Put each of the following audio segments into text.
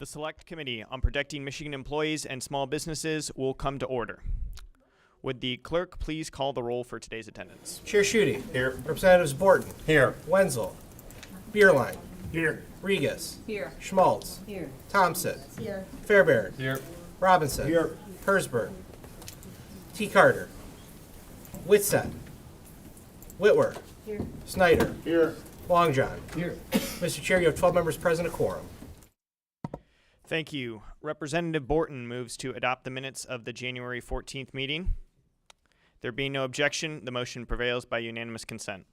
The Select Committee on Protecting Michigan Employees and Small Businesses will come to order. Would the clerk please call the roll for today's attendance? Chair Schutte. Here. Representatives Borton. Here. Wenzel. Bierlein. Here. Regis. Here. Schmaltz. Here. Thompson. Here. Fairbairn. Here. Robinson. Here. Hersberg. T. Carter. Whitsett. Whitwer. Here. Snyder. Here. Longjohn. Here. Mr. Chair, you have 12 members present, a quorum. Thank you. Representative Borton moves to adopt the minutes of the January 14th meeting. There being no objection, the motion prevails by unanimous consent.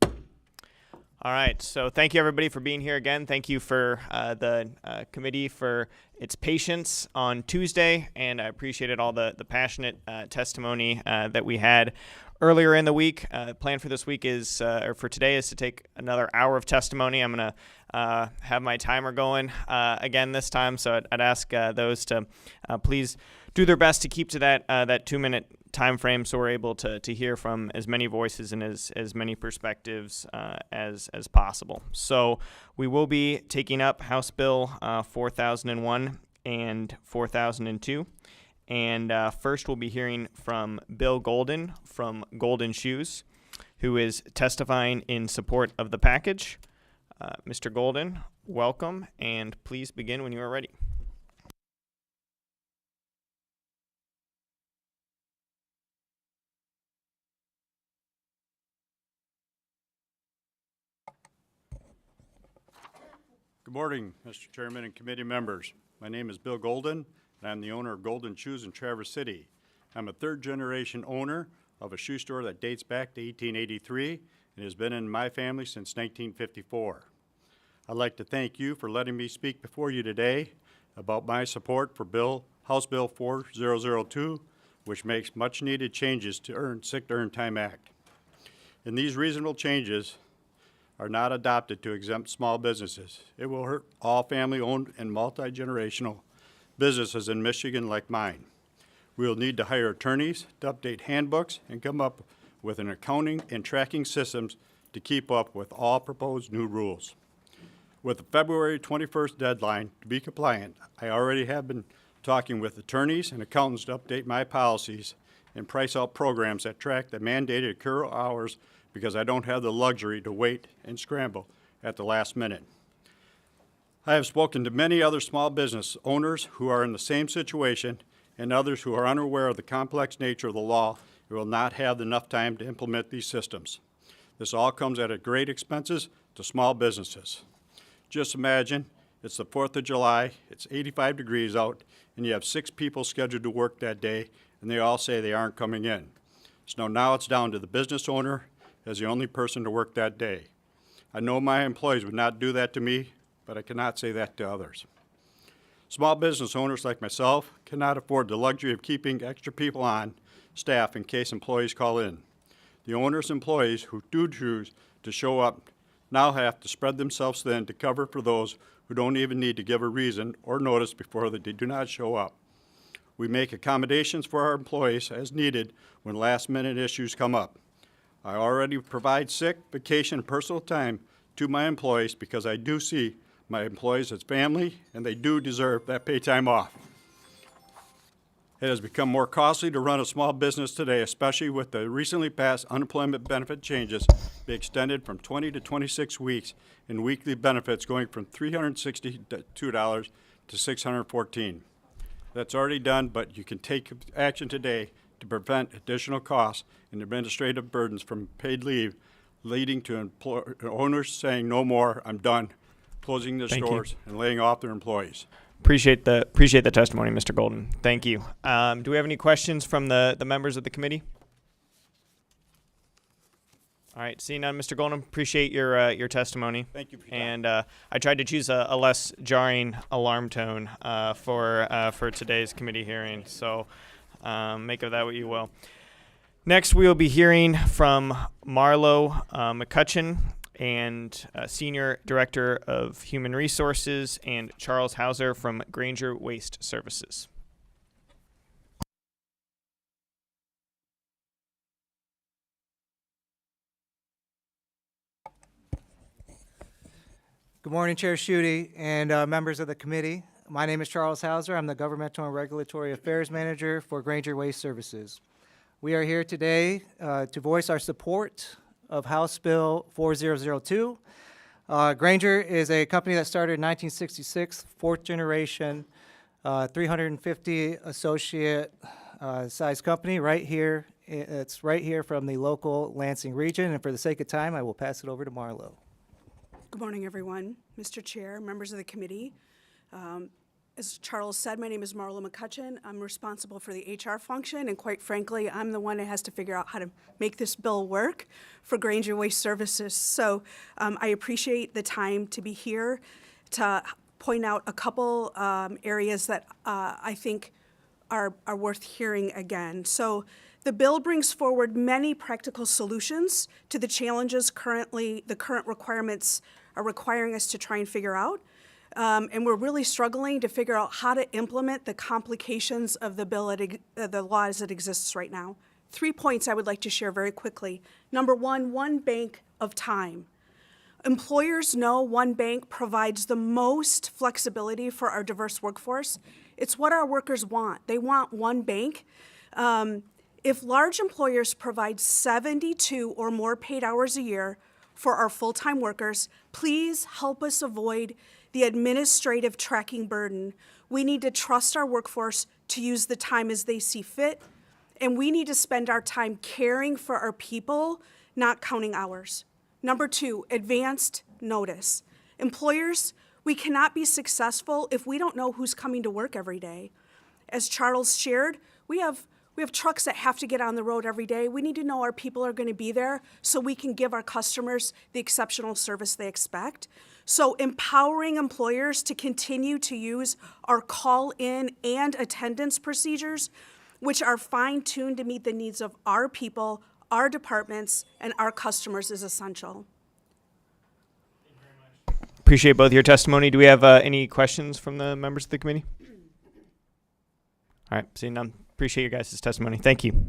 All right, so thank you everybody for being here again. Thank you for the committee for its patience on Tuesday, and I appreciated all the passionate testimony that we had earlier in the week. Plan for this week is, or for today, is to take another hour of testimony. I'm going to have my timer going again this time, so I'd ask those to please do their best to keep to that 2-minute time frame, so we're able to hear from as many voices and as many perspectives as possible. So we will be taking up House Bill 4001 and 4002. And first we'll be hearing from Bill Golden from Golden Shoes, who is testifying in support of the package. Mr. Golden, welcome, and please begin when you are ready. Good morning, Mr. Chairman and committee members. My name is Bill Golden, and I'm the owner of Golden Shoes in Traverse City. I'm a third-generation owner of a shoe store that dates back to 1883 and has been in my family since 1954. I'd like to thank you for letting me speak before you today about my support for House Bill 4002, which makes much-needed changes to Sick to Earn Time Act. And these reasonable changes are not adopted to exempt small businesses. It will hurt all family-owned and multi-generational businesses in Michigan like mine. We will need to hire attorneys to update handbooks and come up with an accounting and tracking systems to keep up with all proposed new rules. With the February 21st deadline to be compliant, I already have been talking with attorneys and accountants to update my policies and price out programs that track the mandated accrual hours, because I don't have the luxury to wait and scramble at the last minute. I have spoken to many other small business owners who are in the same situation, and others who are unaware of the complex nature of the law and will not have enough time to implement these systems. This all comes at a great expenses to small businesses. Just imagine it's the 4th of July, it's 85 degrees out, and you have 6 people scheduled to work that day, and they all say they aren't coming in. So now it's down to the business owner as the only person to work that day. I know my employees would not do that to me, but I cannot say that to others. Small business owners like myself cannot afford the luxury of keeping extra people on staff in case employees call in. The owner's employees who do choose to show up now have to spread themselves thin to cover for those who don't even need to give a reason or notice before they do not show up. We make accommodations for our employees as needed when last-minute issues come up. I already provide sick, vacation, and personal time to my employees because I do see my employees as family, and they do deserve that pay time off. It has become more costly to run a small business today, especially with the recently passed unemployment benefit changes being extended from 20 to 26 weeks, and weekly benefits going from $362 to $614. That's already done, but you can take action today to prevent additional costs and administrative burdens from paid leave, leading to owners saying, no more, I'm done, closing their stores and laying off their employees. Appreciate the testimony, Mr. Golden. Thank you. Do we have any questions from the members of the committee? All right, seeing none, Mr. Golden, appreciate your testimony. Thank you for your time. And I tried to choose a less jarring alarm tone for today's committee hearing, so make of that what you will. Next, we will be hearing from Marlo McCutcheon, and Senior Director of Human Resources, and Charles Hauser from Granger Waste Services. Good morning, Chair Schutte and members of the committee. My name is Charles Hauser. I'm the Governmental and Regulatory Affairs Manager for Granger Waste Services. We are here today to voice our support of House Bill 4002. Granger is a company that started in 1966, fourth generation, 350 associate size company right here. It's right here from the local Lansing region. And for the sake of time, I will pass it over to Marlo. Good morning, everyone. Mr. Chair, members of the committee. As Charles said, my name is Marla McCutcheon. I'm responsible for the HR function, and quite frankly, I'm the one that has to figure out how to make this bill work for Granger Waste Services. So I appreciate the time to be here to point out a couple areas that I think are worth hearing again. So the bill brings forward many practical solutions to the challenges the current requirements are requiring us to try and figure out. And we're really struggling to figure out how to implement the complications of the bill, the law as it exists right now. 3 points I would like to share very quickly. Number one bank of time. Employers know one bank provides the most flexibility for our diverse workforce. It's what our workers want. They want one bank. If large employers provide 72 or more paid hours a year for our full-time workers, please help us avoid the administrative tracking burden. We need to trust our workforce to use the time as they see fit, and we need to spend our time caring for our people, not counting hours. Number 2, advanced notice. Employers, we cannot be successful if we don't know who's coming to work every day. As Charles shared, we have trucks that have to get on the road every day. We need to know our people are going to be there so we can give our customers the exceptional service they expect. So empowering employers to continue to use our call-in and attendance procedures, which are fine-tuned to meet the needs of our people, our departments, and our customers, is essential. Appreciate both your testimony. Do we have any questions from the members of the committee? All right, seeing none. Appreciate your guys' testimony. Thank you.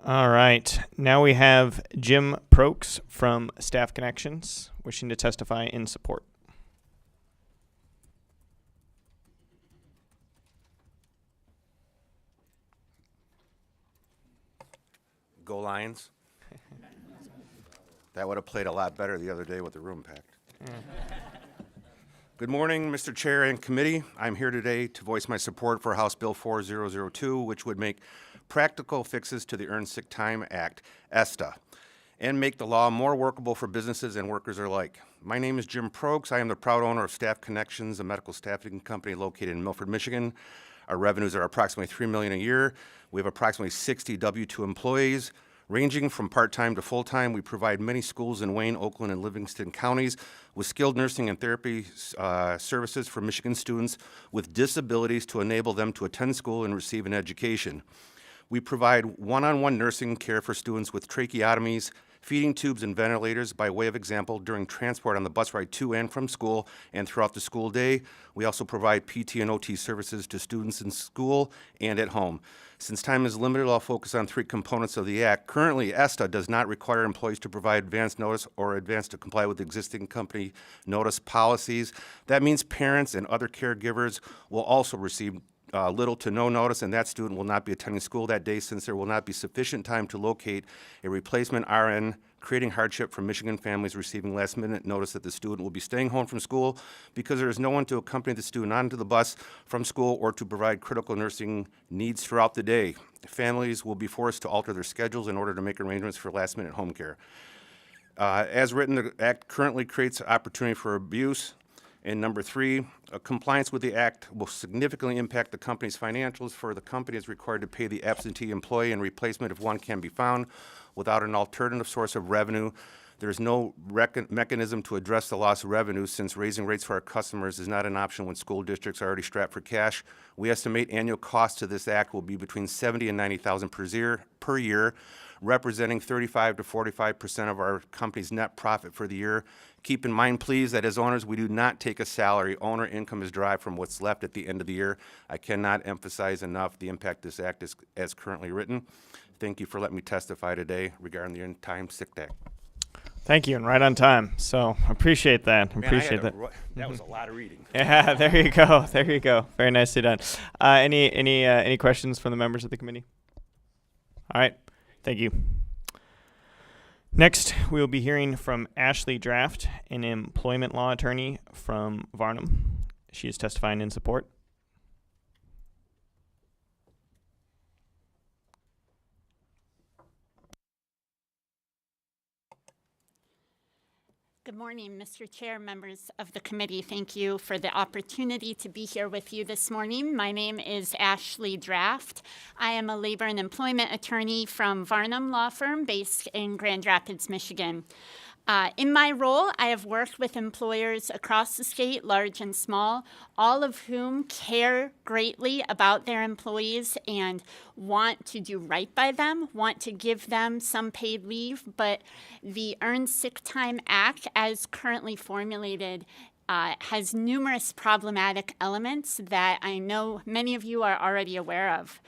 All right, now we have Jim Prokes from Staff Connections wishing to testify in support. Go Lions. That would have played a lot better the other day with the room packed. Good morning, Mr. Chair and committee. I'm here today to voice my support for House Bill 4002, which would make practical fixes to the Earned Sick Time Act, ESTA, and make the law more workable for businesses and workers alike. My name is Jim Prokes. I am the proud owner of Staff Connections, a medical staffing company located in Milford, Michigan. Our revenues are approximately $3 million a year. We have approximately 60 W-2 employees. Ranging from part-time to full-time, we provide many schools in Wayne, Oakland, and Livingston counties with skilled nursing and therapy services for Michigan students with disabilities to enable them to attend school and receive an education. We provide one-on-one nursing care for students with tracheotomies, feeding tubes, and ventilators. By way of example, during transport on the bus ride to and from school and throughout the school day. We also provide PT and OT services to students in school and at home. Since time is limited, I'll focus on 3 components of the Act. Currently, ESTA does not require employees to provide advance notice or advance to comply with existing company notice policies. That means parents and other caregivers will also receive little to no notice, and that student will not be attending school that day since there will not be sufficient time to locate a replacement RN, creating hardship for Michigan families receiving last-minute notice that the student will be staying home from school because there is no one to accompany the student onto the bus from school or to provide critical nursing needs throughout the day. Families will be forced to alter their schedules in order to make arrangements for last-minute home care. As written, the Act currently creates opportunity for abuse. And number 3, compliance with the Act will significantly impact the company's financials, for the company is required to pay the absentee employee and replacement if one can be found without an alternative source of revenue. There is no mechanism to address the loss of revenue, since raising rates for our customers is not an option when school districts are already strapped for cash. We estimate annual costs to this Act will be between $70,000 and $90,000 per year, representing 35 to 45% of our company's net profit for the year. Keep in mind, please, that as owners, we do not take a salary. Owner income is derived from what's left at the end of the year. I cannot emphasize enough the impact this Act is as currently written. Thank you for letting me testify today regarding the Earned Time Sick Act. Thank you, and right on time. So appreciate that. Appreciate that. That was a lot of reading. Yeah, there you go. There you go. Very nicely done. Any questions from the members of the committee? All right. Thank you. Next, we will be hearing from Ashley Draft, an employment law attorney from Varnum. She is testifying in support. Good morning, Mr. Chair, members of the committee. Thank you for the opportunity to be here with you this morning. My name is Ashley Draft. I am a labor and employment attorney from Varnum Law Firm based in Grand Rapids, Michigan. In my role, I have worked with employers across the state, large and small, all of whom care greatly about their employees and want to do right by them, want to give them some paid leave, but the Earned Sick Time Act, as currently formulated, has numerous problematic elements that I know many of you are already aware of.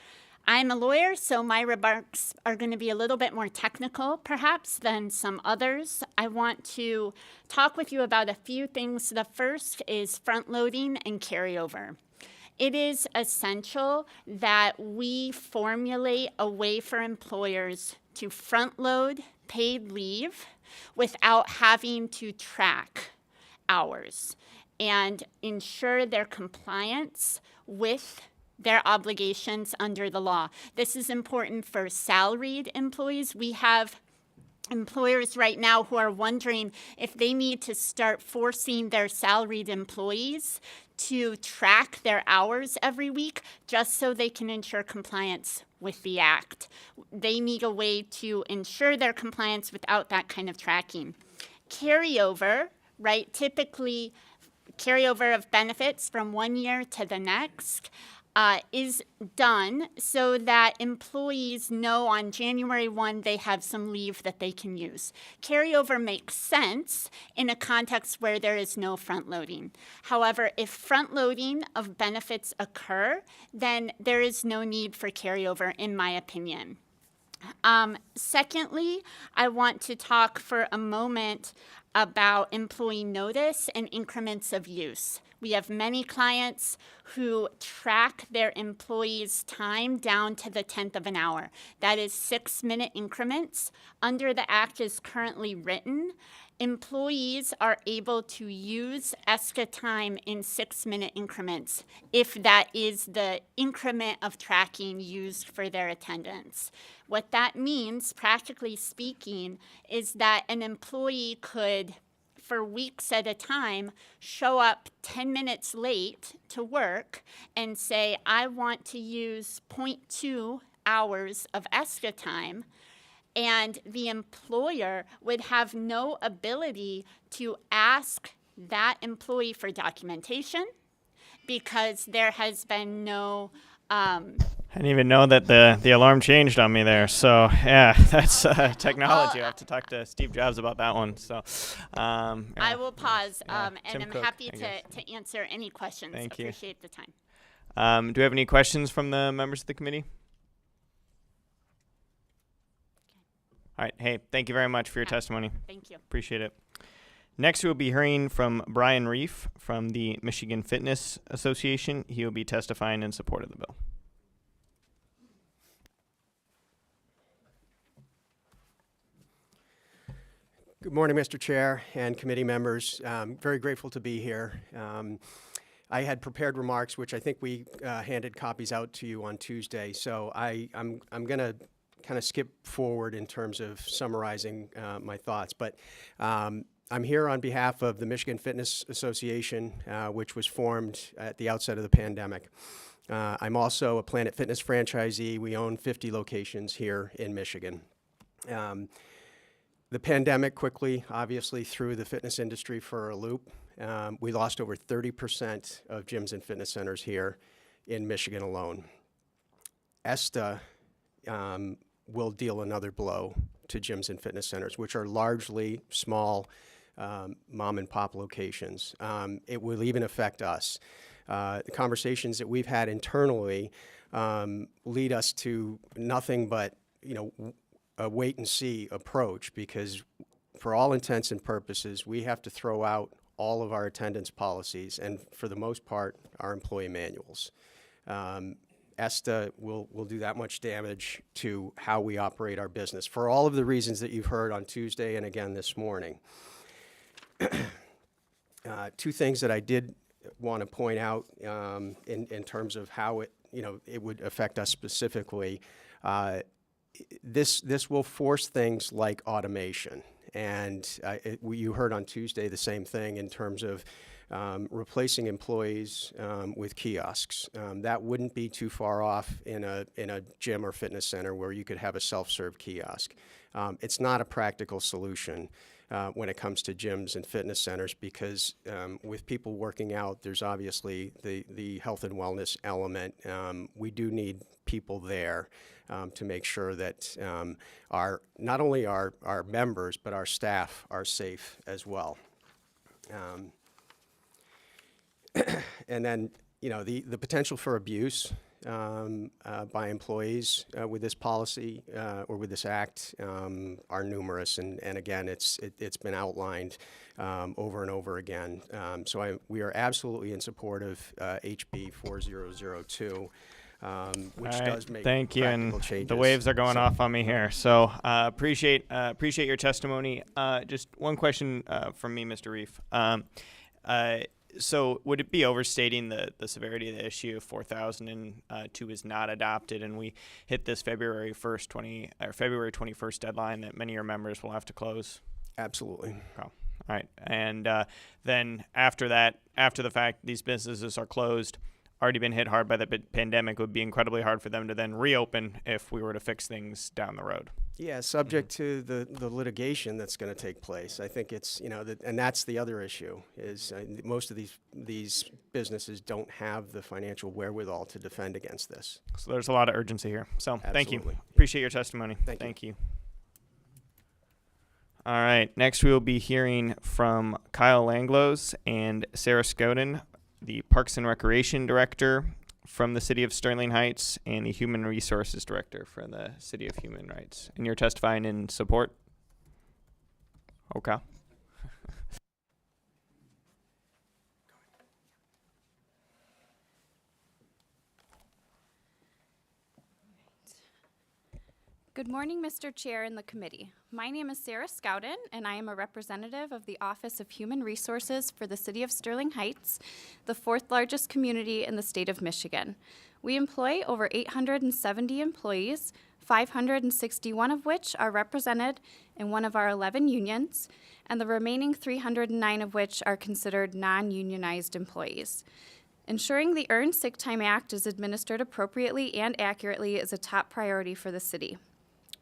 I'm a lawyer, so my remarks are going to be a little bit more technical, perhaps, than some others. I want to talk with you about a few things. The first is front-loading and carryover. It is essential that we formulate a way for employers to front-load paid leave without having to track hours and ensure their compliance with their obligations under the law. This is important for salaried employees. We have employers right now who are wondering if they need to start forcing their salaried employees to track their hours every week just so they can ensure compliance with the act. They need a way to ensure their compliance without that kind of tracking. Carryover, right? Typically, carryover of benefits from one year to the next is done so that employees know on January 1 they have some leave that they can use. Carryover makes sense in a context where there is no front loading. However, if front loading of benefits occur, then there is no need for carryover, in my opinion. Secondly, I want to talk for a moment about employee notice and increments of use. We have many clients who track their employees' time down to the 10th of an hour. That is 6-minute increments. Under the act as currently written, employees are able to use ESCA time in 6-minute increments if that is the increment of tracking used for their attendance. What that means, practically speaking, is that an employee could, for weeks at a time, show up 10 minutes late to work and say, I want to use 0.2 hours of ESCA time, and the employer would have no ability to ask that employee for documentation because there has been no I didn't even know that the alarm changed on me there. So yeah, that's technology. I'll have to talk to Steve Jobs about that one. So yeah. I will pause, and Tim I'm Cook, happy I guess. to answer any questions. Thank you. Appreciate the time. Do we have any questions from the members of the committee? All right. Hey, thank you very much for your testimony. Thank you. Appreciate it. Next, we'll be hearing from Brian Reef from the Michigan Fitness Association. He will be testifying in support of the bill. Good morning, Mr. Chair and committee members. Very grateful to be here. I had prepared remarks, which I think we handed copies out to you on Tuesday. So I'm going to kind of skip forward in terms of summarizing my thoughts. But I'm here on behalf of the Michigan Fitness Association, which was formed at the outset of the pandemic. I'm also a Planet Fitness franchisee. We own 50 locations here in Michigan. The pandemic quickly, obviously, threw the fitness industry for a loop. We lost over 30% of gyms and fitness centers here in Michigan alone. ESTA will deal another blow to gyms and fitness centers, which are largely small mom and pop locations. It will even affect us. The conversations that we've had internally lead us to nothing but, a wait and see approach, because for all intents and purposes, we have to throw out all of our attendance policies and, for the most part, our employee manuals. ESTA will do that much damage to how we operate our business for all of the reasons that you've heard on Tuesday and again this morning. Two things that I did want to point out in terms of how it would affect us specifically. This will force things like automation, and you heard on Tuesday the same thing in terms of replacing employees with kiosks. That wouldn't be too far off in a gym or fitness center where you could have a self-serve kiosk. It's not a practical solution when it comes to gyms and fitness centers because with people working out, there's obviously the health and wellness element. We do need people there to make sure that not only our members but our staff are safe as well. And then, the potential for abuse by employees with this policy or with this act are numerous, and again, it's been outlined over and over again. So we are absolutely in support of HB 4002. Which does make thank you, practical and changes. the waves are going off on me here. So appreciate your testimony. Just one question from me, Mr. Reef. So would it be overstating the severity of the issue if 4002 is not adopted and we hit this February 21st deadline that many of your members will have to close? Absolutely. Oh, all right. And then after the fact, these businesses are closed, already been hit hard by the pandemic. It would be incredibly hard for them to then reopen if we were to fix things down the road. Yeah, subject to the litigation that's going to take place. I think it's, and that's the other issue, is most of these businesses don't have the financial wherewithal to defend against this. So there's a lot of urgency here. So thank you. Absolutely. Appreciate your testimony. Thank you. All right, next we will be hearing from Kyle Langlos and Sarah Scoden, the Parks and Recreation Director from the City of Sterling Heights and the Human Resources Director for the City of Human Rights. And you're testifying in support? Okay. Good morning, Mr. Chair and the committee. My name is Sarah Scouden, and I am a representative of the Office of Human Resources for the City of Sterling Heights, the fourth largest community in the state of Michigan. We employ over 870 employees, 561 of which are represented in one of our 11 unions, and the remaining 309 of which are considered non-unionized employees. Ensuring the Earned Sick Time Act is administered appropriately and accurately is a top priority for the city.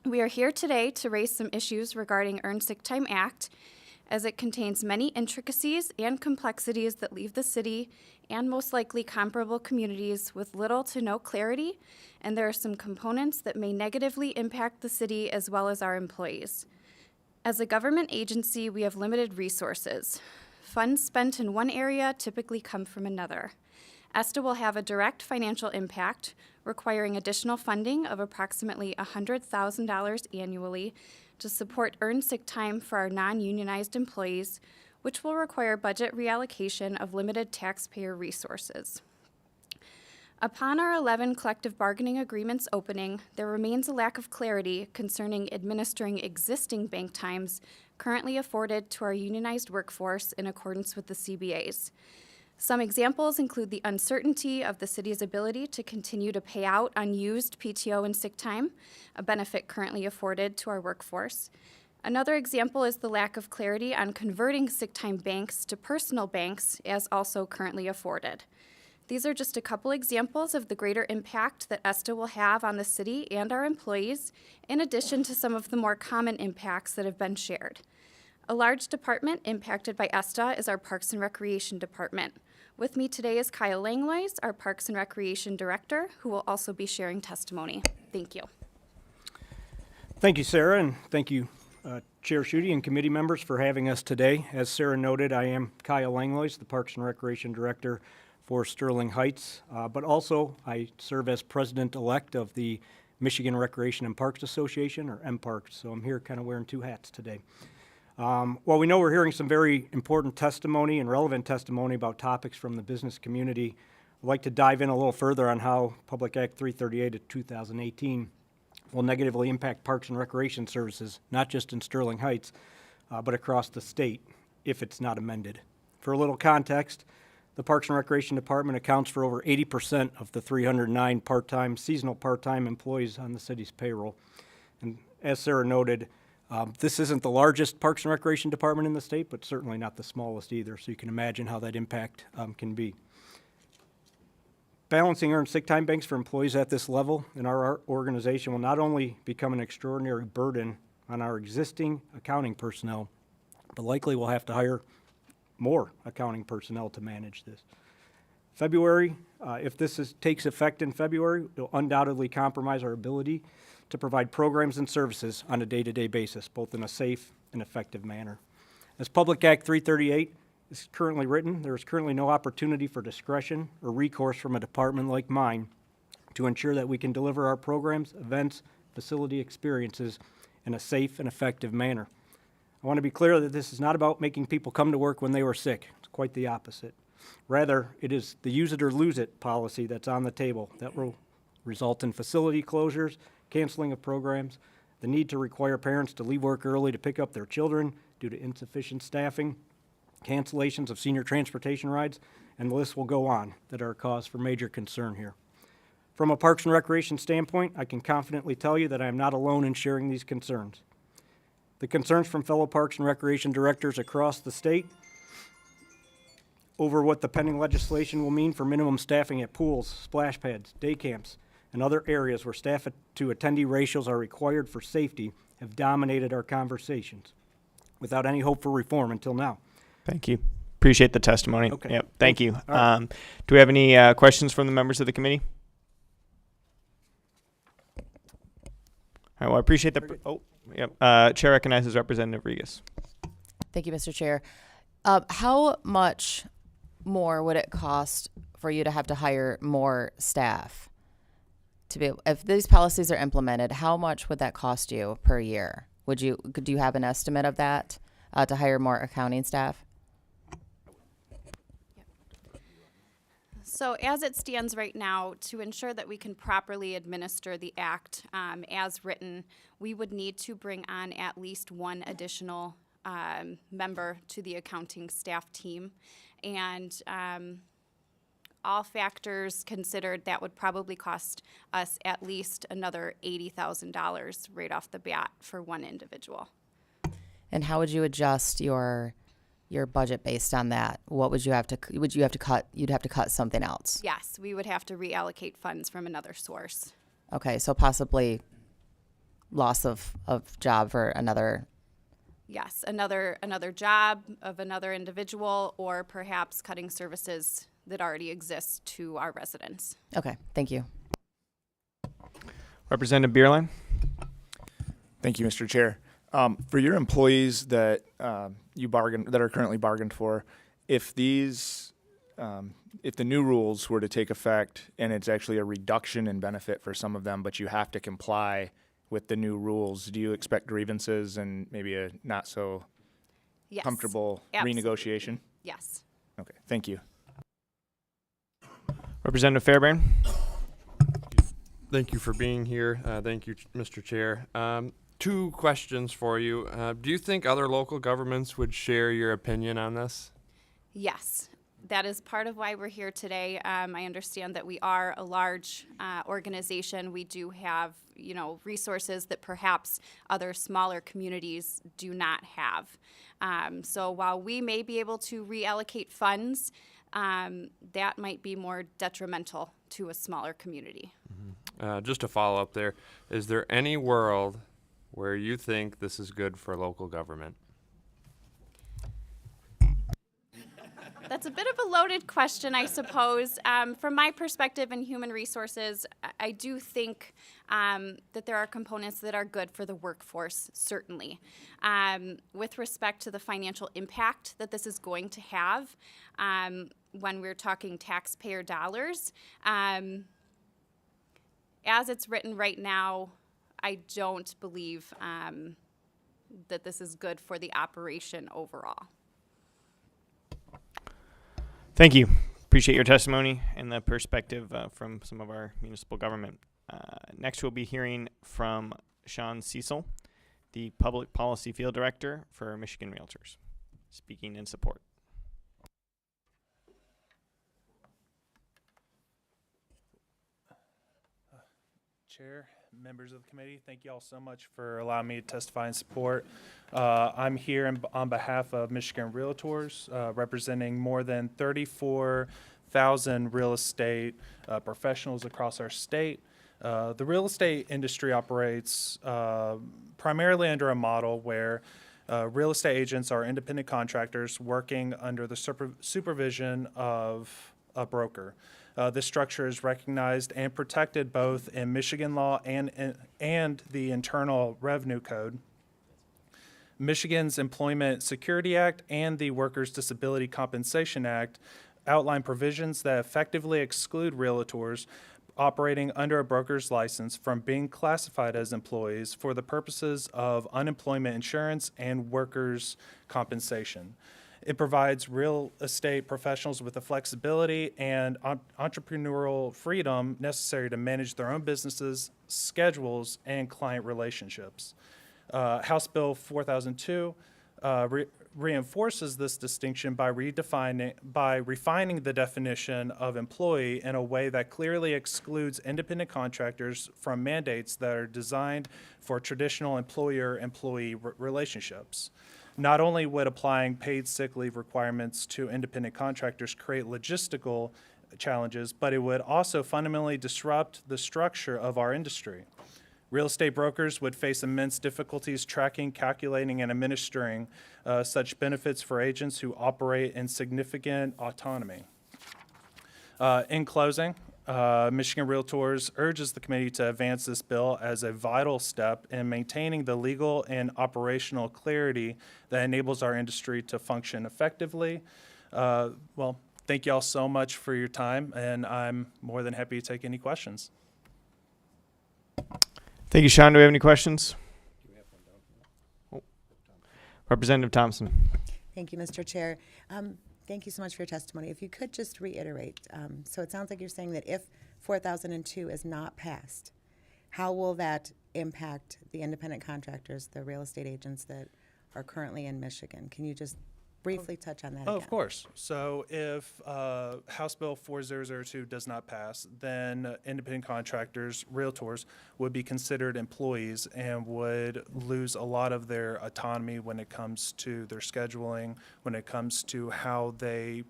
We are here today to raise some issues regarding Earned Sick Time Act, as it contains many intricacies and complexities that leave the city and most likely comparable communities with little to no clarity, and there are some components that may negatively impact the city as well as our employees. As a government agency, we have limited resources. Funds spent in one area typically come from another. ESTA will have a direct financial impact, requiring additional funding of approximately $100,000 annually to support earned sick time for our non-unionized employees, which will require budget reallocation of limited taxpayer resources. Upon our 11 collective bargaining agreements opening, there remains a lack of clarity concerning administering existing bank times currently afforded to our unionized workforce in accordance with the CBAs. Some examples include the uncertainty of the city's ability to continue to pay out unused PTO and sick time, a benefit currently afforded to our workforce. Another example is the lack of clarity on converting sick time banks to personal banks, as also currently afforded. These are just a couple examples of the greater impact that ESTA will have on the city and our employees, in addition to some of the more common impacts that have been shared. A large department impacted by ESTA is our Parks and Recreation Department. With me today is Kyle Langlois, our Parks and Recreation Director, who will also be sharing testimony. Thank you. Thank you, Sarah, and thank you, Chair Schutte and committee members for having us today. As Sarah noted, I am Kyle Langlois, the Parks and Recreation Director for Sterling Heights, but also I serve as President-elect of the Michigan Recreation and Parks Association, or MParks, so I'm here kind of wearing two hats today. While we know we're hearing some very important testimony and relevant testimony about topics from the business community, I'd like to dive in a little further on how Public Act 338 of 2018 will negatively impact parks and recreation services, not just in Sterling Heights, but across the state, if it's not amended. For a little context, the Parks and Recreation Department accounts for over 80% of the 309 part-time, seasonal part-time employees on the city's payroll. And as Sarah noted, this isn't the largest Parks and Recreation Department in the state, but certainly not the smallest either, so you can imagine how that impact can be. Balancing earned sick time banks for employees at this level in our organization will not only become an extraordinary burden on our existing accounting personnel, but likely we'll have to hire more accounting personnel to manage this. February, if this takes effect in February, it'll undoubtedly compromise our ability to provide programs and services on a day-to-day basis, both in a safe and effective manner. As Public Act 338 is currently written, there is currently no opportunity for discretion or recourse from a department like mine to ensure that we can deliver our programs, events, facility experiences in a safe and effective manner. I want to be clear that this is not about making people come to work when they were sick. It's quite the opposite. Rather, it is the use it or lose it policy that's on the table that will result in facility closures, canceling of programs, the need to require parents to leave work early to pick up their children due to insufficient staffing, cancellations of senior transportation rides, and the list will go on that are a cause for major concern here. From a Parks and Recreation standpoint, I can confidently tell you that I am not alone in sharing these concerns. The concerns from fellow Parks and Recreation directors across the state over what the pending legislation will mean for minimum staffing at pools, splash pads, day camps, and other areas where staff to attendee ratios are required for safety have dominated our conversations without any hope for reform until now. Thank you. Appreciate the testimony. Okay. Yep. Thank you. All right. Do we have any questions from the members of the committee? All right. Well, I appreciate the. Yep. Chair recognizes Representative Regas. Thank you, Mr. Chair. How much more would it cost for you to have to hire more staff? If these policies are implemented, how much would that cost you per year? Do you have an estimate of that to hire more accounting staff? So as it stands right now, to ensure that we can properly administer the act as written, we would need to bring on at least one additional member to the accounting staff team. And all factors considered, that would probably cost us at least another $80,000 right off the bat for one individual. And how would you adjust your budget based on that? What would you have to cut? You'd have to cut something else. Yes, we would have to reallocate funds from another source. Okay, so possibly loss of job for another. Yes, another job of another individual, or perhaps cutting services that already exist to our residents. Okay, thank you. Representative Bierlein. Thank you, Mr. Chair. For your employees that that are currently bargained for, if these, if the new rules were to take effect and it's actually a reduction in benefit for some of them, but you have to comply with the new rules, do you expect grievances and maybe a not so Yes, comfortable absolutely. renegotiation? Yes. Okay, thank you. Representative Fairbairn. Thank you for being here. Thank you, Mr. Chair. Two questions for you. Do you think other local governments would share your opinion on this? Yes. That is part of why we're here today. I understand that we are a large organization. We do have, resources that perhaps other smaller communities do not have. So while we may be able to reallocate funds, that might be more detrimental to a smaller community. Mm-hmm. Just to follow up there, is there any world where you think this is good for local government? That's a bit of a loaded question, I suppose. From my perspective in human resources, I do think that there are components that are good for the workforce, certainly. With respect to the financial impact that this is going to have, when we're talking taxpayer dollars, as it's written right now, I don't believe that this is good for the operation overall. Thank you. Appreciate your testimony and the perspective from some of our municipal government. Next, we'll be hearing from Sean Cecil, the Public Policy Field Director for Michigan Realtors, speaking in support. Chair, members of the committee, thank you all so much for allowing me to testify in support. I'm here on behalf of Michigan Realtors, representing more than 34,000 real estate professionals across our state. The real estate industry operates primarily under a model where real estate agents are independent contractors working under the supervision of a broker. This structure is recognized and protected both in Michigan law and the Internal Revenue Code. Michigan's Employment Security Act and the Workers' Disability Compensation Act outline provisions that effectively exclude realtors operating under a broker's license from being classified as employees for the purposes of unemployment insurance and workers' compensation. It provides real estate professionals with the flexibility and entrepreneurial freedom necessary to manage their own businesses, schedules, and client relationships. House Bill 4002 reinforces this distinction by refining the definition of employee in a way that clearly excludes independent contractors from mandates that are designed for traditional employer-employee relationships. Not only would applying paid sick leave requirements to independent contractors create logistical challenges, but it would also fundamentally disrupt the structure of our industry. Real estate brokers would face immense difficulties tracking, calculating, and administering such benefits for agents who operate in significant autonomy. In closing, Michigan Realtors urges the committee to advance this bill as a vital step in maintaining the legal and operational clarity that enables our industry to function effectively. Well, thank you all so much for your time, and I'm more than happy to take any questions. Thank you, Sean. Do we have any questions? Oh. Representative Thompson. Thank you, Mr. Chair. Thank you so much for your testimony. If you could just reiterate, so it sounds like you're saying that if 4002 is not passed, how will that impact the independent contractors, the real estate agents that are currently in Michigan? Can you just briefly touch on that again? Of course. So if House Bill 4002 does not pass, then independent contractors, realtors, would be considered employees and would lose a lot of their autonomy when it comes to their scheduling, when it comes to how they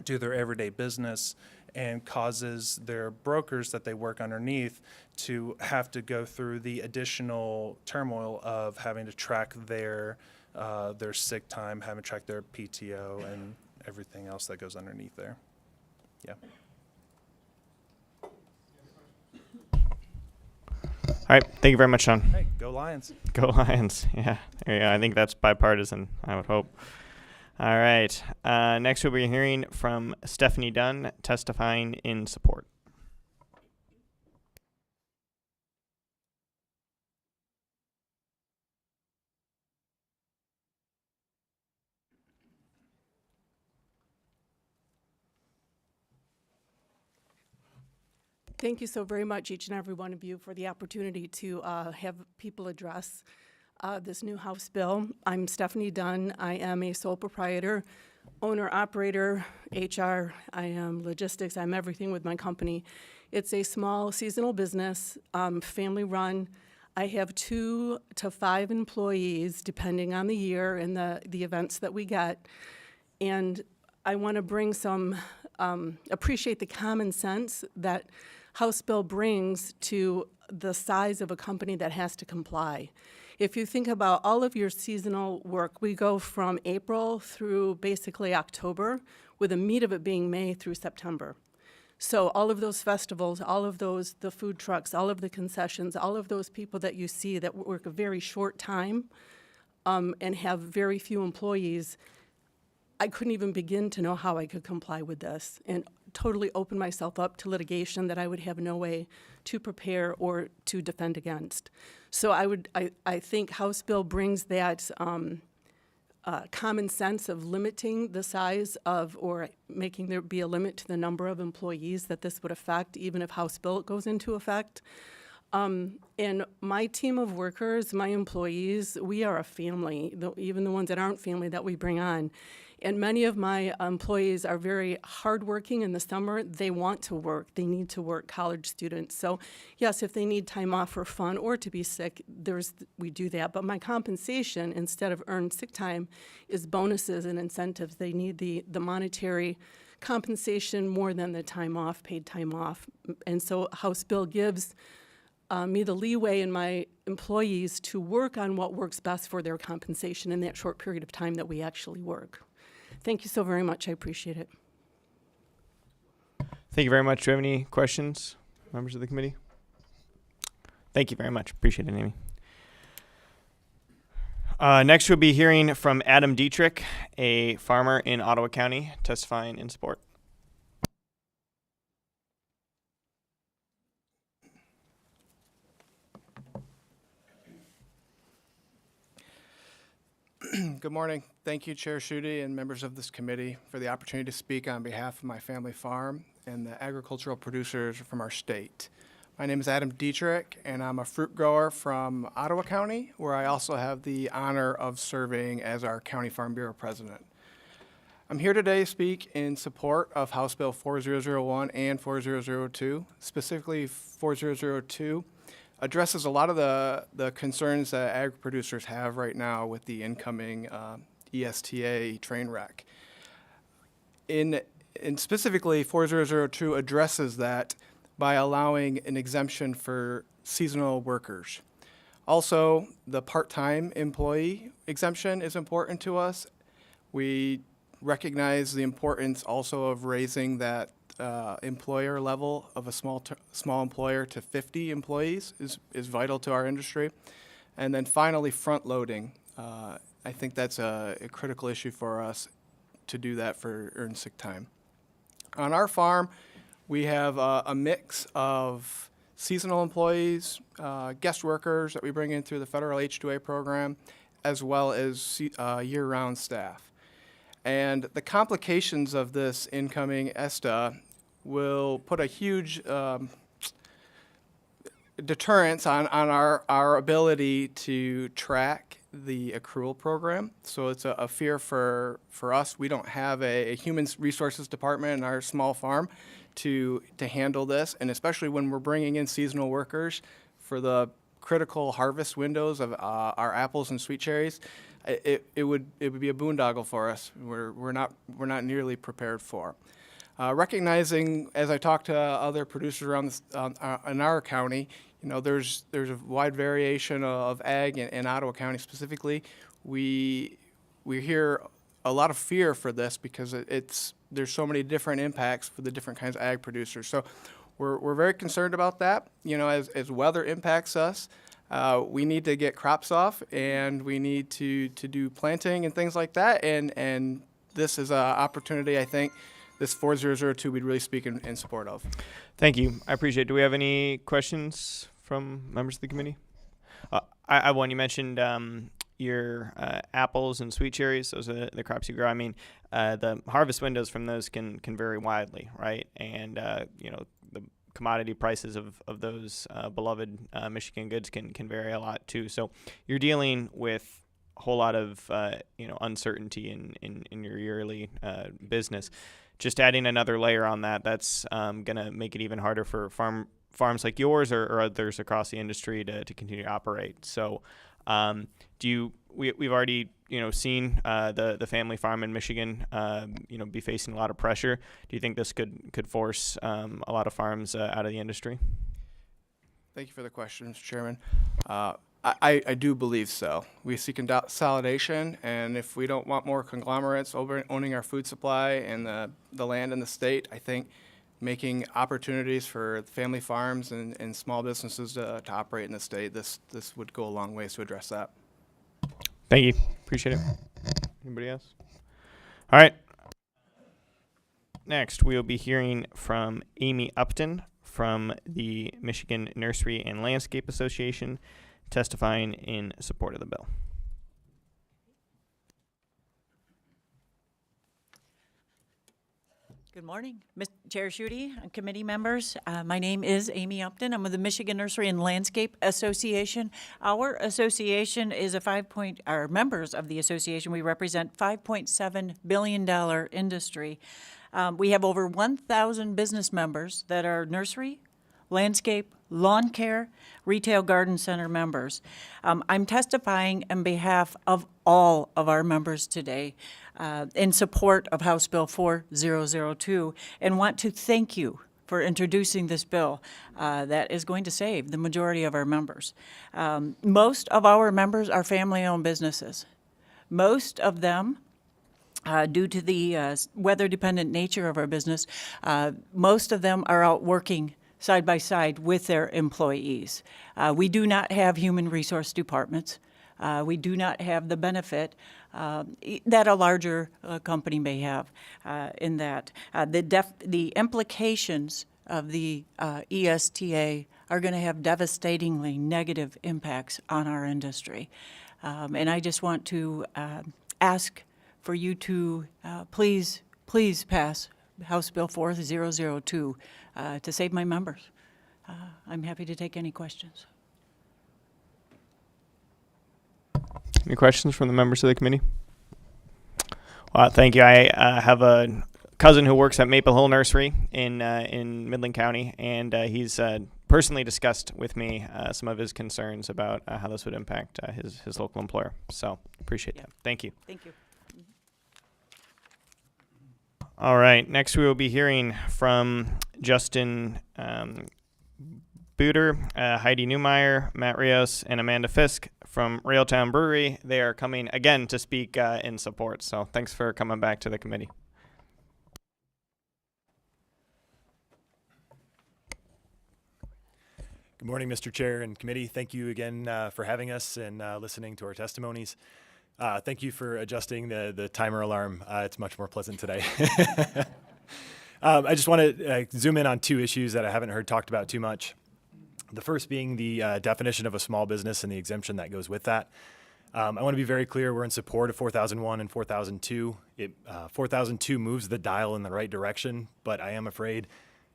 do their everyday business, and causes their brokers that they work underneath to have to go through the additional turmoil of having to track their sick time, having to track their PTO, and everything else that goes underneath there. Yeah. All right. Thank you very much, Sean. Hey, go Lions. Go Lions. Yeah. There you go. I think that's bipartisan, I would hope. All right. Next, we'll be hearing from Stephanie Dunn testifying in support. Thank you so very much, each and every one of you, for the opportunity to have people address this new House bill. I'm Stephanie Dunn. I am a sole proprietor, owner, operator, HR. I am logistics. I'm everything with my company. It's a small seasonal business, family run. I have 2 to 5 employees, depending on the year and the events that we get. And I want to bring some, appreciate the common sense that House bill brings to the size of a company that has to comply. If you think about all of your seasonal work, we go from April through basically October, with the meat of it being May through September. So all of those festivals, all of those, the food trucks, all of the concessions, all of those people that you see that work a very short time and have very few employees, I couldn't even begin to know how I could comply with this. And totally open myself up to litigation that I would have no way to prepare or to defend against. So I think House Bill brings that common sense of limiting the size of, or making there be a limit to the number of employees that this would affect, even if House Bill goes into effect. And my team of workers, my employees, we are a family, even the ones that aren't family that we bring on. And many of my employees are very hardworking in the summer. They want to work. They need to work, college students. So yes, if they need time off for fun or to be sick, we do that. But my compensation, instead of earned sick time, is bonuses and incentives. They need the monetary compensation more than the time off, paid time off. And so House Bill gives me the leeway and my employees to work on what works best for their compensation in that short period of time that we actually work. Thank you so very much. I appreciate it. Thank you very much. Do you have any questions, members of the committee? Thank you very much. Appreciate it, Amy. Next, we'll be hearing from Adam Dietrich, a farmer in Ottawa County, testifying in support. Good morning. Thank you, Chair Schutte and members of this committee for the opportunity to speak on behalf of my family farm and the agricultural producers from our state. My name is Adam Dietrich, and I'm a fruit grower from Ottawa County, where I also have the honor of serving as our County Farm Bureau President. I'm here today to speak in support of House Bill 4001 and 4002. Specifically, 4002 addresses a lot of the concerns that ag producers have right now with the incoming ESTA train wreck. And specifically, 4002 addresses that by allowing an exemption for seasonal workers. Also, the part-time employee exemption is important to us. We recognize the importance also of raising that employer level of a small employer to 50 employees is vital to our industry. And then finally, front loading. I think that's a critical issue for us to do that for earned sick time. On our farm, we have a mix of seasonal employees, guest workers that we bring in through the federal H-2A program, as well as year-round staff. And the complications of this incoming ESTA will put a huge deterrence on our ability to track the accrual program. So it's a fear for us. We don't have a human resources department in our small farm to handle this, and especially when we're bringing in seasonal workers for the critical harvest windows of our apples and sweet cherries. It would be a boondoggle for us. We're not nearly prepared for. Recognizing, as I talk to other producers around in our county, there's a wide variation of ag in Ottawa County specifically. We hear a lot of fear for this because there's so many different impacts for the different kinds of ag producers. So we're very concerned about that. As weather impacts us, we need to get crops off, and we need to do planting and things like that. And this is an opportunity, I think, this 4002 we'd really speak in support of. Thank you. I appreciate it. Do we have any questions from members of the committee? I have one. You mentioned your apples and sweet cherries. Those are the crops you grow. I mean, the harvest windows from those can vary widely, right? And, the commodity prices of those beloved Michigan goods can vary a lot too. So you're dealing with a whole lot of, uncertainty in your yearly business. Just adding another layer on that's going to make it even harder for farms like yours or others across the industry to continue to operate. So we've already seen the family farm in Michigan be facing a lot of pressure. Do you think this could force a lot of farms out of the industry? Thank you for the question, Mr. Chairman. I do believe so. We see consolidation, and if we don't want more conglomerates owning our food supply and the land in the state, I think making opportunities for family farms and small businesses to operate in the state, this would go a long ways to address that. Thank you. Appreciate it. Anybody else? All right. next we will be hearing from Amy Upton from the Michigan Nursery and Landscape Association, testifying in support of the bill. Good morning, Chair Schutte and committee members. My name is Amy Upton. I'm with the Michigan Nursery and Landscape Association. Our association is our members of the association, we represent $5.7 billion industry. We have over 1,000 business members that are nursery, landscape, lawn care, retail garden center members. I'm testifying on behalf of all of our members today in support of House Bill 4002 and want to thank you for introducing this bill that is going to save the majority of our members. Most of our members are family-owned businesses. Most of them due to the weather-dependent nature of our business, most of them are out working side by side with their employees. We do not have human resource departments. We do not have the benefit that a larger company may have in that. The implications of the ESTA are going to have devastatingly negative impacts on our industry. And I just want to ask for you to please pass House Bill 4002 to save my members. I'm happy to take any questions. Any questions from the members of the committee? Thank you. I have a cousin who works at Maple Hill Nursery in Midland County, and he's personally discussed with me some of his concerns about how this would impact his local employer. So appreciate that. Thank you. Thank you. All right. Next, we will be hearing from Justin Buter, Heidi Newmeyer, Matt Rios, and Amanda Fisk from Railtown Brewery. They are coming again to speak in support. So thanks for coming back to the committee. Good morning, Mr. Chair and committee. Thank you again for having us and listening to our testimonies. Thank you for adjusting the timer alarm. It's much more pleasant today. I just want to zoom in on two issues that I haven't heard talked about too much. The first being the definition of a small business and the exemption that goes with that. I want to be very clear, we're in support of 4001 and 4002. 4002 moves the dial in the right direction, but I am afraid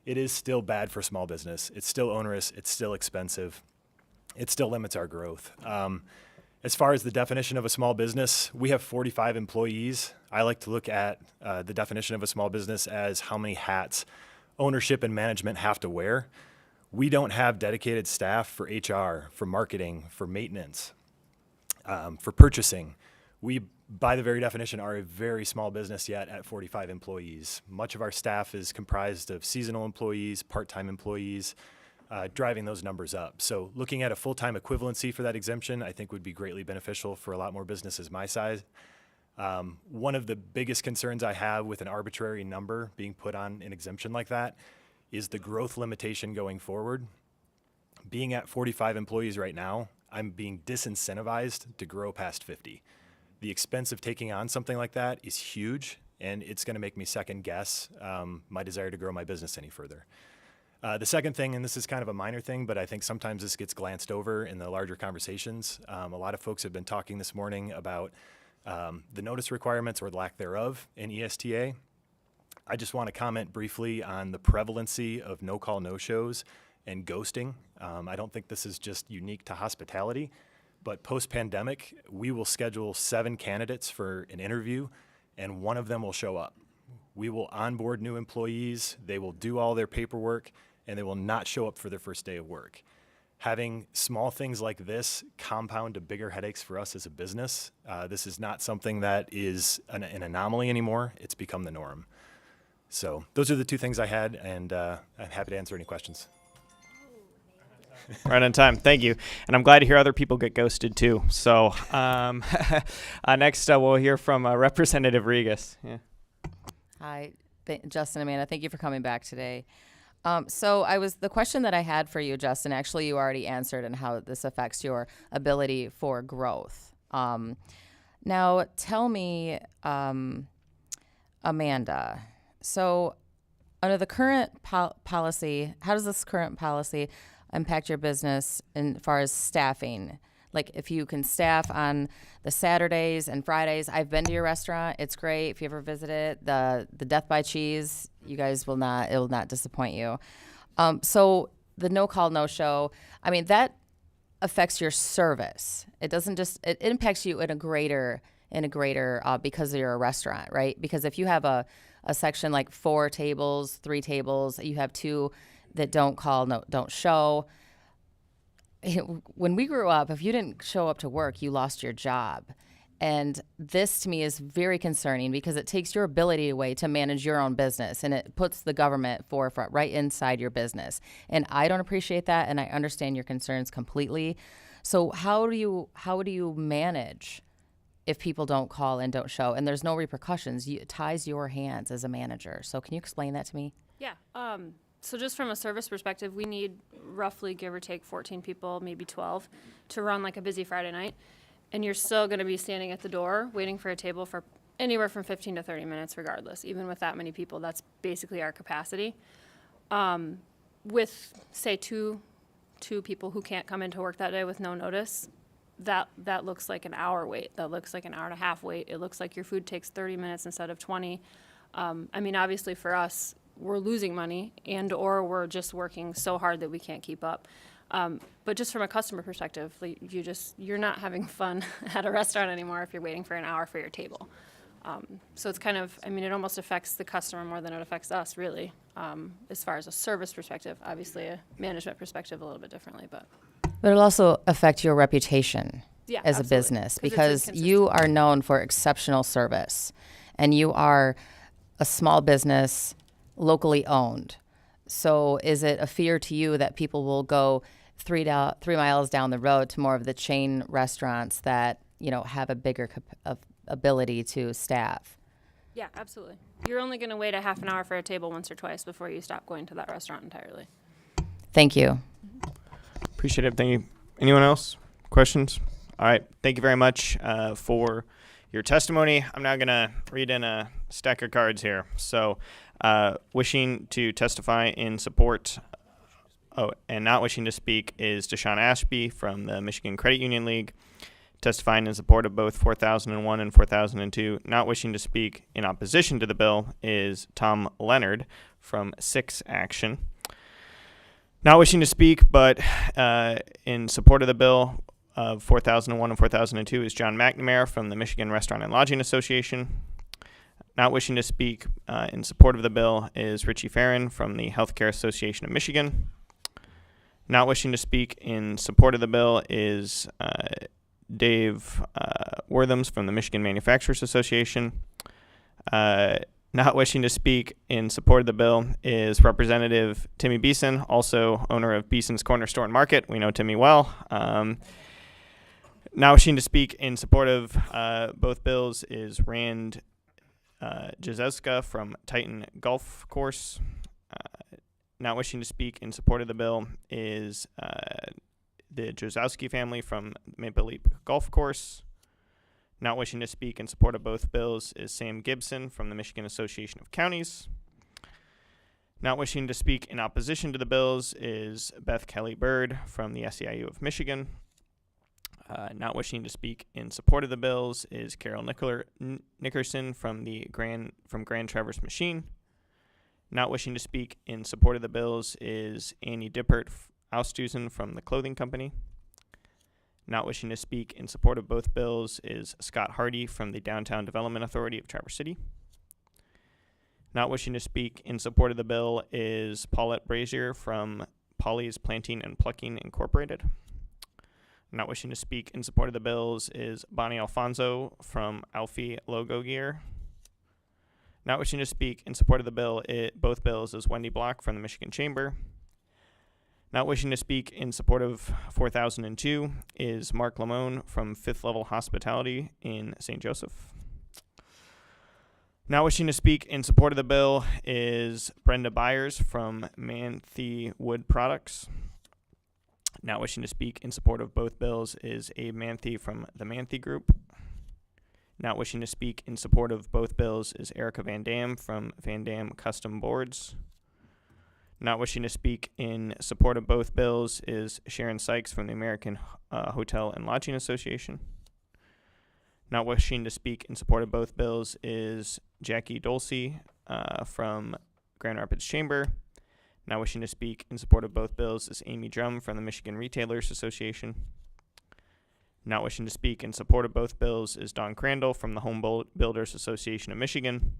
it is still bad for small business. It's still onerous, it's still expensive. It still limits our growth. As far as the definition of a small business, we have 45 employees. I like to look at the definition of a small business as how many hats ownership and management have to wear. We don't have dedicated staff for HR, for marketing, for maintenance, for purchasing. We, by the very definition, are a very small business yet at 45 employees. Much of our staff is comprised of seasonal employees, part-time employees, driving those numbers up. So looking at a full-time equivalency for that exemption, I think would be greatly beneficial for a lot more businesses my size. One of the biggest concerns I have with an arbitrary number being put on an exemption like that is the growth limitation going forward. Being at 45 employees right now, I'm being disincentivized to grow past 50. The expense of taking on something like that is huge, and it's going to make me second guess my desire to grow my business any further. The second thing, and this is kind of a minor thing, but I think sometimes this gets glanced over in the larger conversations. A lot of folks have been talking this morning about the notice requirements or lack thereof in ESTA. I just want to comment briefly on the prevalency of no-call, no-shows and ghosting. I don't think this is just unique to hospitality, but post-pandemic, we will schedule 7 candidates for an interview, and one of them will show up. We will onboard new employees, they will do all their paperwork, and they will not show up for their first day of work. Having small things like this compound to bigger headaches for us as a business. This is not something that is an anomaly anymore. It's become the norm. So those are the two things I had, and I'm happy to answer any questions. Right on time. Thank you. And I'm glad to hear other people get ghosted too. So next we'll hear from Representative Regas. Yeah. Hi, Justin, Amanda, thank you for coming back today. The question that I had for you, Justin, actually you already answered and how this affects your ability for growth. Now tell me, Amanda, so Under the current policy, how does this current policy impact your business in far as staffing? Like if you can staff on the Saturdays and Fridays, I've been to your restaurant. It's great. If you ever visit it, the Death by Cheese, you guys it will not disappoint you. So the no call, no show, I mean, that affects your service. It doesn't just, it impacts you in a greater because you're a restaurant, right? Because if you have a section like 4 tables, 3 tables, you have 2 that don't call, don't show. When we grew up, if you didn't show up to work, you lost your job. And this to me is very concerning because it takes your ability away to manage your own business and it puts the government forefront right inside your business. And I don't appreciate that, and I understand your concerns completely. So how do you manage if people don't call and don't show and there's no repercussions? It ties your hands as a manager. So can you explain that to me? Yeah. So just from a service perspective, we need roughly, give or take, 14 people, maybe 12, to run like a busy Friday night. And you're still going to be standing at the door waiting for a table for anywhere from 15 to 30 minutes regardless. Even with that many people, that's basically our capacity. With, say, two people who can't come into work that day with no notice, that looks like an hour wait. That looks like an hour and a half wait. It looks like your food takes 30 minutes instead of 20. I mean, obviously for us, we're losing money or we're just working so hard that we can't keep up. But just from a customer perspective, like, you're not having fun at a restaurant anymore if you're waiting for an hour for your table. So it's kind of, I mean, it almost affects the customer more than it affects us, really, as far as a service perspective. Obviously, a management perspective a little bit differently, but it'll also affect your reputation Yeah, as absolutely. a business 'Cause it's because you are known for exceptional service and you are a small business, locally owned. So is it a fear to you that people will go 3 miles down the road to more of the chain restaurants that, have a bigger ability to staff? Yeah, absolutely. You're only going to wait a half an hour for a table once or twice before you stop going to that restaurant entirely. Thank you. Appreciate it. Thank you. Anyone else? Questions? All right. Thank you very much for your testimony. I'm now going to read in a stack of cards here. So wishing to testify in support, and not wishing to speak is Deshaun Ashby from the Michigan Credit Union League. Testifying in support of both 4001 and 4002. Not wishing to speak in opposition to the bill is Tom Leonard from 6 Action. Not wishing to speak, but in support of the bill of 4001 and 4002 is John McNamara from the Michigan Restaurant and Lodging Association. Not wishing to speak in support of the bill is Richie Farron from the Healthcare Association of Michigan. Not wishing to speak in support of the bill is Dave Worthams from the Michigan Manufacturers Association. Not wishing to speak in support of the bill is Representative Timmy Beeson, also owner of Beeson's Corner Store and Market. We know Timmy well. Not wishing to speak in support of both bills is Rand Jezewska from Titan Golf Course. Not wishing to speak in support of the bill is the Jozowski family from Maple Leaf Golf Course. Not wishing to speak in support of both bills is Sam Gibson from the Michigan Association of Counties. Not wishing to speak in opposition to the bills is Beth Kelly Bird from the SEIU of Michigan. Not wishing to speak in support of the bills is Carol Nickerson from Grand Traverse Machine. Not wishing to speak in support of the bills is Annie Dippert Austusen from the Clothing Company. Not wishing to speak in support of both bills is Scott Hardy from the Downtown Development Authority of Traverse City. Not wishing to speak in support of the bill is Paulette Brazier from Polly's Planting and Plucking Incorporated. Not wishing to speak in support of the bills is Bonnie Alfonso from Alfie Logo Gear. Not wishing to speak in support of the bill, both bills, is Wendy Block from the Michigan Chamber. Not wishing to speak in support of 4002 is Mark Lamone from Fifth Level Hospitality in St. Joseph. Not wishing to speak in support of the bill is Brenda Byers from Manthe Wood Products. Not wishing to speak in support of both bills is Abe Manthe from the Manthe Group. Not wishing to speak in support of both bills is Erica Van Dam from Van Dam Custom Boards. Not wishing to speak in support of both bills is Sharon Sykes from the American Hotel and Lodging Association. Not wishing to speak in support of both bills is Jackie Dolce from Grand Rapids Chamber. Not wishing to speak in support of both bills is Amy Drum from the Michigan Retailers Association. Not wishing to speak in support of both bills is Don Crandall from the Home Builders Association of Michigan.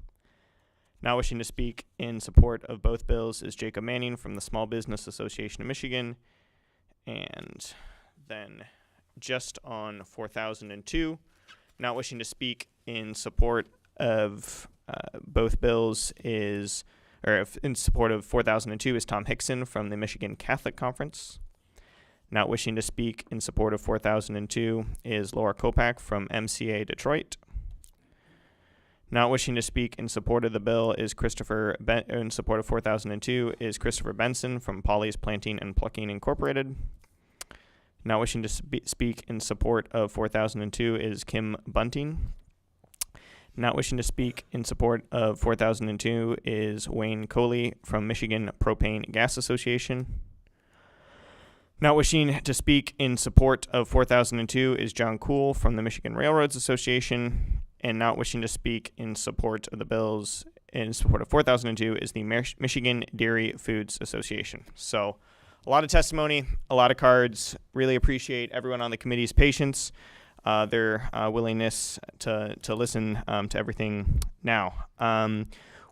Not wishing to speak in support of both bills is Jacob Manning from the Small Business Association of Michigan. And then just on 4002, not wishing to speak in support of both bills is, in support of 4002 is Tom Hickson from the Michigan Catholic Conference. Not wishing to speak in support of 4002 is Laura Kopak from MCA Detroit. Not wishing to speak in support of the bill is in support of 4002 is Christopher Benson from Polly's Planting and Plucking Incorporated. Not wishing to speak in support of 4002 is Kim Bunting. Not wishing to speak in support of 4002 is Wayne Coley from Michigan Propane Gas Association. Not wishing to speak in support of 4002 is John Kuhl from the Michigan Railroads Association. And not wishing to speak in support of the bills in support of 4002 is the Michigan Dairy Foods Association. So a lot of testimony, a lot of cards. Really appreciate everyone on the committee's patience, their willingness to listen to everything now.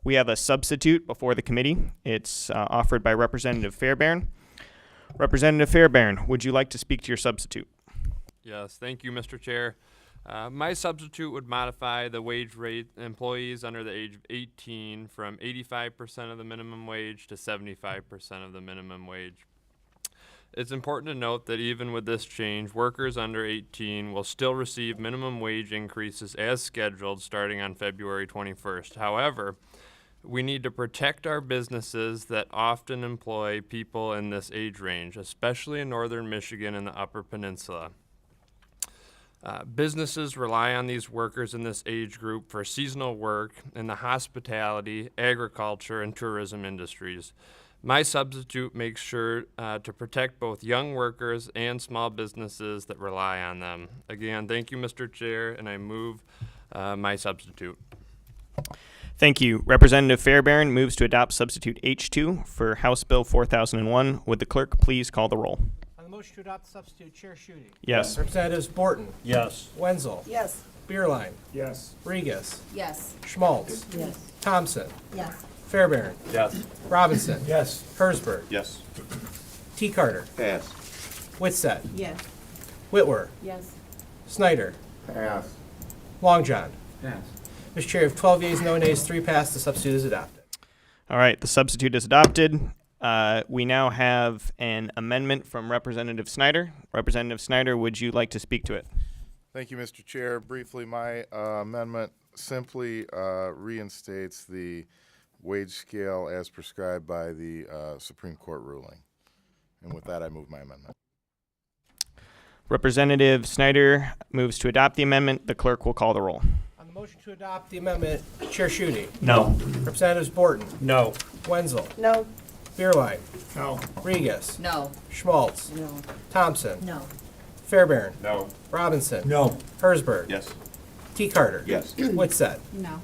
We have a substitute before the committee. It's offered by Representative Fairbairn. Representative Fairbairn, would you like to speak to your substitute? Yes, thank you, Mr. Chair. My substitute would modify the wage rate employees under the age of 18 from 85% of the minimum wage to 75% of the minimum wage. It's important to note that even with this change, workers under 18 will still receive minimum wage increases as scheduled starting on February 21st. However, we need to protect our businesses that often employ people in this age range, especially in northern Michigan and the Upper Peninsula. Businesses rely on these workers in this age group for seasonal work in the hospitality, agriculture, and tourism industries. My substitute makes sure to protect both young workers and small businesses that rely on them. Again, thank you, Mr. Chair, and I move my substitute. Thank you. Representative Fairbairn moves to adopt substitute H2 for House Bill 4001. Would the clerk please call the roll? On the motion to adopt the substitute, Chair Schutte. Yes. Representatives Borton. Yes. Wenzel. Yes. Beerline. Yes. Regis. Yes. Schmaltz. Yes. Thompson. Yes. Fairbairn. Yes. Robinson. Yes. Hersberg. Yes. T. Carter. Pass. Whitsett. Yes. Whitwer. Yes. Snyder. Pass. Longjohn. Pass. Mr. Chair, if 12 yeas, no nays, 3 pass, the substitute is adopted. All right, the substitute is adopted. We now have an amendment from Representative Snyder. Representative Snyder, would you like to speak to it? Thank you, Mr. Chair. Briefly, my amendment simply reinstates the wage scale as prescribed by the Supreme Court ruling. And with that, I move my amendment. Representative Snyder moves to adopt the amendment. The clerk will call the roll. On the motion to adopt the amendment, Chair Schutte. No. Representatives Borton. No. Wenzel. No. Beerline. No. Regis. No. Schmaltz. No. Thompson. No. Fairbairn. No. Robinson. No. Hersberg. Yes. T. Carter. Yes. Whitsett. No.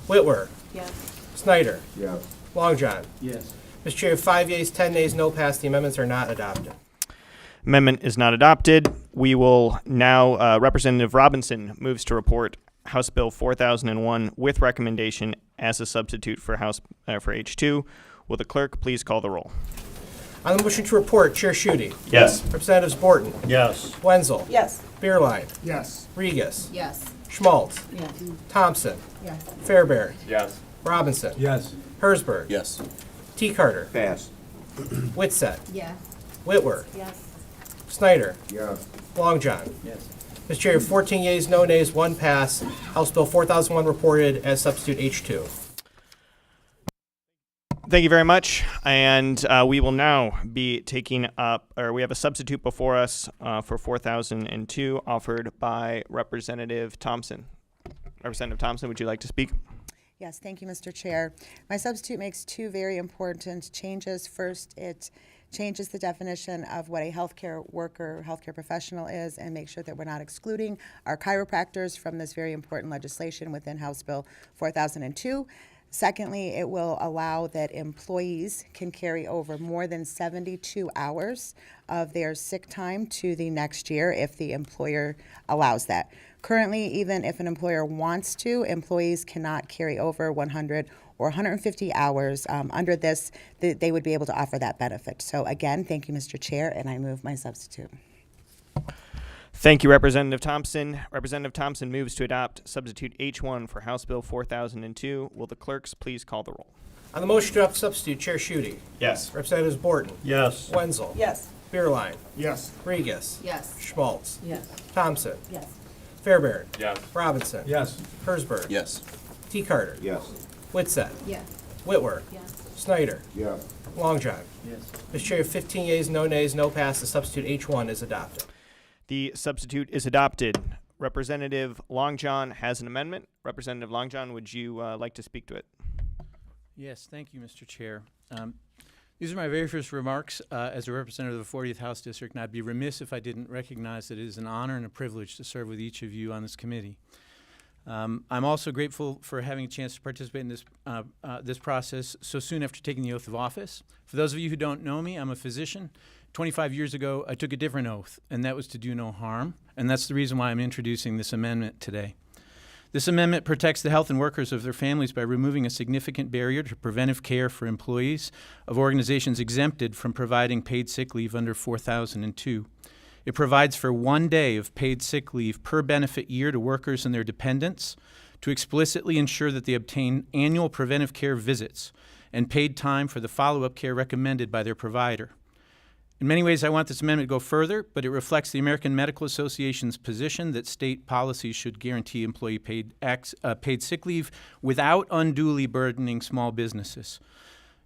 Whitwer. Yes. Snyder. Yes. Longjohn. Yes. Mr. Chair, 5 yeas, 10 nays, no pass. The amendments are not adopted. Amendment is not adopted. We will now, Representative Robinson moves to report House Bill 4001 with recommendation as a substitute for for H2. Will the clerk please call the roll? On the motion to report, Chair Schutte. Yes. Representatives Borton. Yes. Wenzel. Yes. Beerline. Yes. Regis. Yes. Schmaltz. Yes. Thompson. Yes. Fairbairn. Yes. Robinson. Yes. Hersberg. Yes. T. Carter. Pass. Whitsett. Yes. Whitwer. Yes. Snyder. Yes. Longjohn. Yes. Mr. Chair, 14 yeas, no nays, 1 pass. House Bill 4001 reported as substitute H2. Thank you very much. And we will now be taking up, or we have a substitute before us for 4002 offered by Representative Thompson. Representative Thompson, would you like to speak? Yes, thank you, Mr. Chair. My substitute makes two very important changes. First, it changes the definition of what a healthcare worker, healthcare professional is, and make sure that we're not excluding our chiropractors from this very important legislation within House Bill 4002. Secondly, it will allow that employees can carry over more than 72 hours of their sick time to the next year if the employer allows that. Currently, even if an employer wants to, employees cannot carry over 100 or 150 hours. Under this, they would be able to offer that benefit. So again, thank you, Mr. Chair, and I move my substitute. Thank you, Representative Thompson. Representative Thompson moves to adopt substitute H1 for House Bill 4002. Will the clerks please call the roll? On the motion to adopt substitute, Chair Schutte. Yes. Representatives Borton. Yes. Wenzel. Yes. Beerline. Yes. Regis. Yes. Schmaltz. Yes. Thompson. Yes. Fairbairn. Yes. Robinson. Yes. Hersberg. Yes. T. Carter. Yes. Witsett. Yes. Whitwer. Yes. Snyder. Yes. Longjohn. Yes. Mr. Chair, 15 yeas, no nays, no pass. The substitute H1 is adopted. The substitute is adopted. Representative Longjohn has an amendment. Representative Longjohn, would you like to speak to it? Yes, thank you, Mr. Chair. These are my very first remarks as a representative of the 40th House District, and I'd be remiss if I didn't recognize that it is an honor and a privilege to serve with each of you on this committee. I'm also grateful for having a chance to participate in this process so soon after taking the oath of office. For those of you who don't know me, I'm a physician. 25 years ago, I took a different oath, and that was to do no harm, and that's the reason why I'm introducing this amendment today. This amendment protects the health and workers of their families by removing a significant barrier to preventive care for employees of organizations exempted from providing paid sick leave under 4002. It provides for 1 day of paid sick leave per benefit year to workers and their dependents to explicitly ensure that they obtain annual preventive care visits and paid time for the follow-up care recommended by their provider. In many ways, I want this amendment to go further, but it reflects the American Medical Association's position that state policies should guarantee employee paid sick leave without unduly burdening small businesses.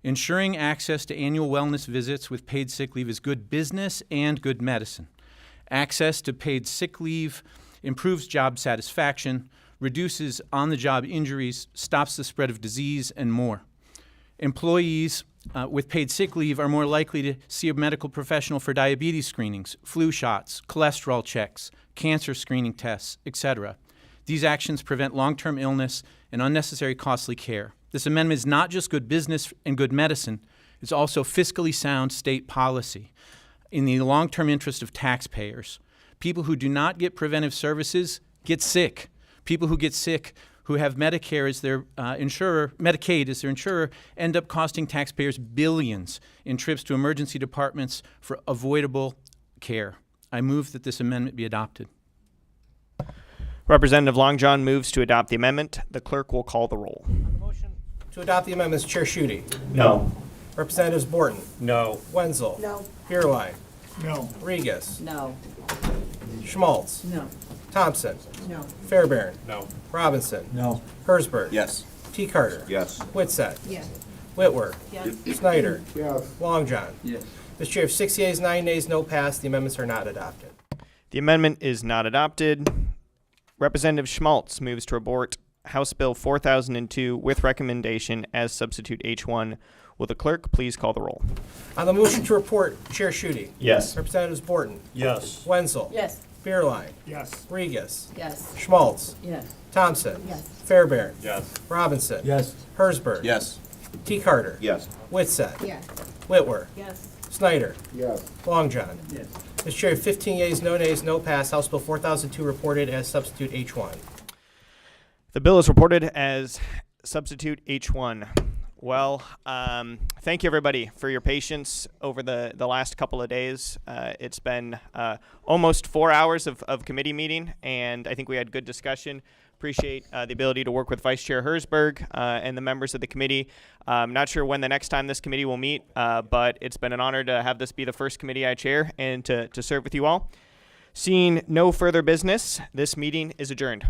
Ensuring access to annual wellness visits with paid sick leave is good business and good medicine. Access to paid sick leave improves job satisfaction, reduces on-the-job injuries, stops the spread of disease, and more. Employees with paid sick leave are more likely to see a medical professional for diabetes screenings, flu shots, cholesterol checks, cancer screening tests, etc. These actions prevent long-term illness and unnecessary costly care. This amendment is not just good business and good medicine, it's also fiscally sound state policy in the long-term interest of taxpayers. People who do not get preventive services get sick. People who get sick who have Medicare as their insurer, Medicaid as their insurer, end up costing taxpayers billions in trips to emergency departments for avoidable care. I move that this amendment be adopted. Representative Longjohn moves to adopt the amendment. The clerk will call the roll. On the motion to adopt the amendments, Chair Schutte. No. Representatives Borton. No. Wenzel. No. Beerline. No. Regis. No. Schmaltz. No. Thompson. No. Fairbairn. No. Robinson. No. Hersberg. Yes. T. Carter. Yes. Witsett. Yes. Whitwer. Yes. Snyder. Yes. Longjohn. Yes. Mr. Chair, 6 yeas, 9 nays, no pass. The amendments are not adopted. The amendment is not adopted. Representative Schmaltz moves to abort House Bill 4002 with recommendation as substitute H1. Will the clerk please call the roll? On the motion to report, Chair Schutte. Yes. Representatives Borton. Yes. Wenzel. Yes. Beerline. Yes. Regis. Yes. Schmaltz. Yes. Thompson. Yes. Fairbairn. Yes. Robinson. Yes. Hersberg. Yes. T. Carter. Yes. Witsett. Yes. Whitwer. Yes. Snyder. Yes. Longjohn. Yes. Mr. Chair, 15 yeas, no nays, no pass. House Bill 4002 reported as substitute H1. The bill is reported as substitute H1. Well, thank you everybody for your patience over the last couple of days. It's been almost 4 hours of committee meeting, and I think we had good discussion. Appreciate the ability to work with Vice Chair Hersberg and the members of the committee. I'm not sure when the next time this committee will meet, but it's been an honor to have this be the first committee I chair and to serve with you all. Seeing no further business, this meeting is adjourned.